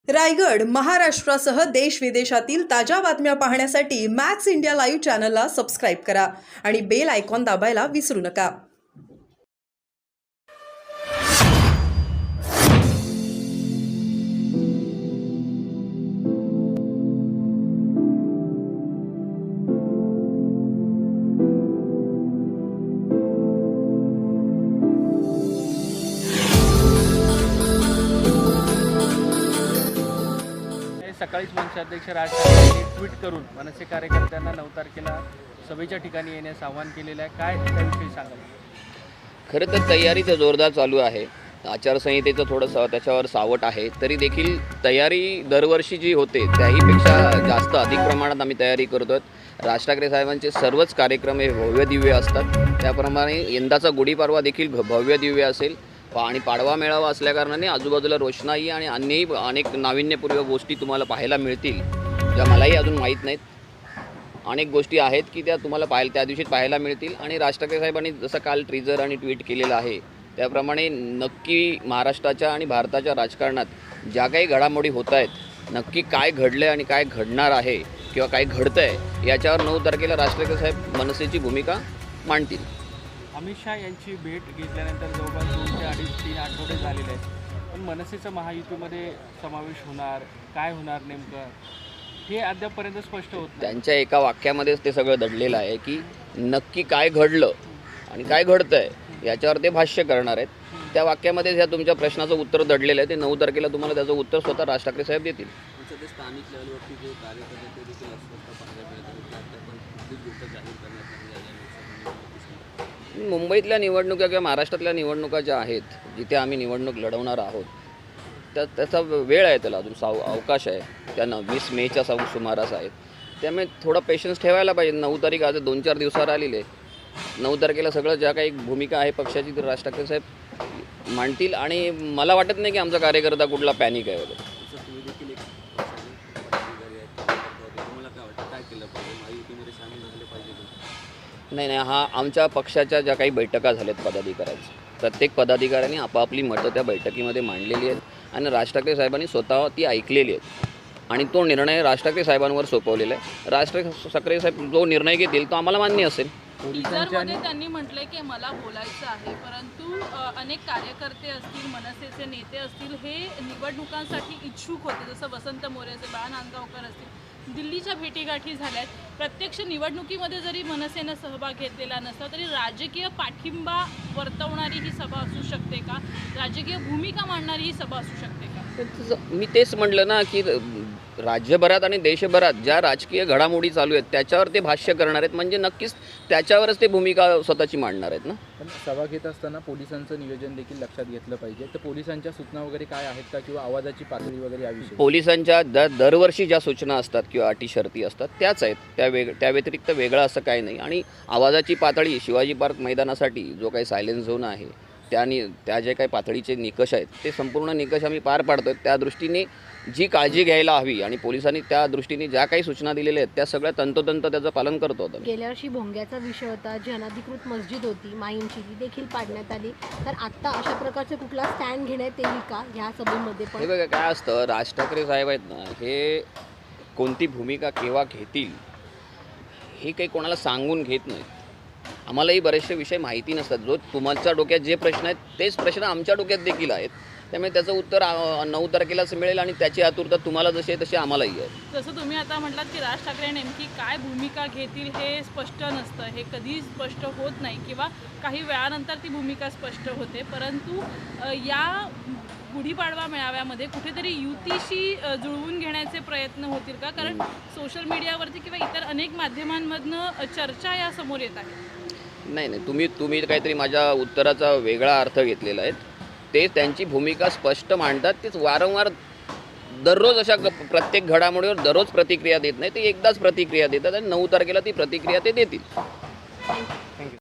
रायगड, महाराष्ट्रासह देश विदेशातील ताज्या बातम्या पाहण्यासाठी मॅक्स इंडिया लाईव्ह चॅनलला सबस्क्राईब करा आणि बेल आयकॉन दाबायला विसरू नका. सकाळीच मनसे अध्यक्ष राज ठाकरे यांनी ट्विट करून मनसे कार्यकर्त्यांना 9 तारखेला सभेच्या ठिकाणी येण्यास आवाहन केलेलं आहे. काय त्याविषयी सांगाल? खरं तर तयारी तर जोरदार चालू आहे. आचारसंहितेचं थोडंसं त्याच्यावर सावट आहे, तरी देखील तयारी दरवर्षी जी होते त्याहीपेक्षा जास्त अधिक प्रमाणात आम्ही तयारी करतो आहोत. राज ठाकरे साहेबांचे सर्वच कार्यक्रम हे भव्य दिव्य असतात. त्याप्रमाणे यंदाचा गुढीपाडवा देखील भव्य दिव्य असेल आणि पाडवा मेळावा असल्याकारणाने आजूबाजूला रोषणाई आणि अन्यही अनेक नाविन्यपूर्व गोष्टी तुम्हाला पाहायला मिळतील, ज्या मलाही अजून माहीत नाहीत. अनेक गोष्टी आहेत की त्या तुम्हाला त्या दिवशी पाहायला मिळतील. आणि राज ठाकरे साहेबांनी जसं काल ट्रीजर आणि ट्विट केलेलं आहे त्याप्रमाणे नक्की महाराष्ट्राच्या आणि भारताच्या राजकारणात ज्या काही घडामोडी होत आहेत, नक्की काय घडलं आहे आणि काय घडणार आहे किंवा काय घडतं आहे याच्यावर 9 तारखेला राज ठाकरे साहेब मनसेची भूमिका मांडतील. अमित शहा यांची भेट घेतल्यानंतर जवळपास 2 ते 2.5-3 आठवडे झालेले आहेत, पण मनसेचा महायुतीमध्ये समावेश होणार, काय होणार नेमकं हे अद्यापपर्यंत स्पष्ट होत नाही. त्यांच्या एका वाक्यामध्येच ते सगळं दडलेलं आहे की नक्की काय घडलं आणि काय घडतं आहे याच्यावर ते भाष्य करणार आहेत. त्या वाक्यामध्येच ह्या तुमच्या प्रश्नाचं उत्तर दडलेलं आहे. ते 9 तारखेला तुम्हाला त्याचं उत्तर स्वतः राज ठाकरे साहेब देतील. स्थानिक लेवलवरती जे कार्यकर्ते देखील अस्वस्थ पाहायला मिळतात, मुंबईतल्या निवडणुका किंवा महाराष्ट्रातल्या निवडणुका ज्या आहेत, जिथे आम्ही निवडणूक लढवणार आहोत, त्याचा वेळ आहे, त्याला अजून अवकाश आहे. त्या 20 मेच्या सुमारास आहेत. त्यामुळे थोडा पेशन्स ठेवायला पाहिजे. 9 तारीख आज 2-4 दिवसावर आलेली आहे. 9 तारखेला सगळं ज्या काही भूमिका आहे पक्षाची ती राज ठाकरे साहेब मांडतील. आणि मला वाटत नाही की आमचा कार्यकर्ता कुठला पॅनिक आहे वगैरे. तुम्ही देखील एक पदाधिकारी आहेत, तुम्हाला काय वाटतं, काय केलं पाहिजे, महायुतीमध्ये सामील झाले पाहिजे? नाही, हा आमच्या पक्षाच्या ज्या काही बैठका झाल्यात पदाधिकाऱ्यांच्या, प्रत्येक पदाधिकाऱ्यांनी आपापली मतं त्या बैठकीमध्ये मांडलेली आहेत आणि राज ठाकरे साहेबांनी स्वतः ती ऐकलेली आहेत आणि तो निर्णय राज ठाकरे साहेबांवर सोपवलेला आहे. राज ठाकरे साहेब जो निर्णय घेतील तो आम्हाला मान्य असेल. टीजरमध्ये त्यांनी म्हटलंय की मला बोलायचं आहे, परंतु अनेक कार्यकर्ते असतील, मनसेचे नेते असतील, हे निवडणुकांसाठी इच्छुक होते. जसं वसंत मोरे असेल, बाळा नांदगावकर असतील, दिल्लीच्या भेटीगाठी झाल्यात. प्रत्यक्ष निवडणुकीमध्ये जरी मनसेनं सहभाग घेतलेला नसला तरी राजकीय पाठिंबा वर्तवणारी ही सभा असू शकते का? राजकीय भूमिका मांडणारी ही सभा असू शकते का? मी तेच म्हटलं ना की राज्यभरात आणि देशभरात ज्या राजकीय घडामोडी चालू आहेत त्याच्यावर ते भाष्य करणार आहेत, म्हणजे नक्कीच त्याच्यावरच ते भूमिका स्वतःची मांडणार आहेत ना. पण सभा घेत असताना पोलिसांचं नियोजन देखील लक्षात घेतलं पाहिजे. तर पोलिसांच्या सूचना वगैरे काय आहेत का, किंवा आवाजाची पातळी वगैरे याविषयी? पोलिसांच्या दरवर्षी ज्या सूचना असतात किंवा अटी शर्ती असतात त्याच आहेत. त्या व्यतिरिक्त वेगळं असं काही नाही. आणि आवाजाची पातळी शिवाजी पार्क मैदानासाठी जो काही सायलेन्स झोन आहे त्या जे काही पातळीचे निकष आहेत ते संपूर्ण निकष आम्ही पार पाडतो. त्या दृष्टीने जी काळजी घ्यायला हवी आणि पोलिसांनी त्या दृष्टीने ज्या काही सूचना दिलेल्या आहेत त्या सगळ्या तंतोतंत त्याचं पालन करतो. गेल्या वर्षी भोंग्याचा विषय होता, जी अनधिकृत मस्जिद होती माईंची, ती देखील पाडण्यात आली. तर आत्ता अशा प्रकारचे कुठला स्टँड घेण्यात येईल का ह्या सभेमध्ये? पण हे बघा काय असतं, राज ठाकरे साहेब आहेत ना, हे कोणती भूमिका केव्हा घेतील हे काही कोणाला सांगून घेत नाहीत. आम्हालाही बरेचसे विषय माहिती नसतात. जो तुमच्या डोक्यात जे प्रश्न आहेत तेच प्रश्न आमच्या डोक्यात देखील आहेत. त्यामुळे त्याचं उत्तर 9 तारखेलाच मिळेल आणि त्याची आतुरता तुम्हाला जशी आहे तशी आम्हालाही आहे. जसं तुम्ही आता म्हटलात की राज ठाकरे नेमकी काय भूमिका घेतील हे स्पष्ट नसतं, हे कधी स्पष्ट होत नाही किंवा काही वेळानंतर ती भूमिका स्पष्ट होते. परंतु या गुढीपाडवा मेळाव्यामध्ये कुठेतरी युतीशी जुळवून घेण्याचे प्रयत्न होतील का? कारण सोशल मीडियावरती किंवा इतर अनेक माध्यमांमधनं चर्चा या समोर येत आहे. नाही, तुम्ही काहीतरी माझ्या उत्तराचा वेगळा अर्थ घेतलेला आहे. ते त्यांची भूमिका स्पष्ट मांडतात. तेच वारंवार दररोज अशा प्रत्येक घडामोडीवर दररोज प्रतिक्रिया देत नाही. ते एकदाच प्रतिक्रिया देतात आणि 9 तारखेला ती प्रतिक्रिया ते देतील.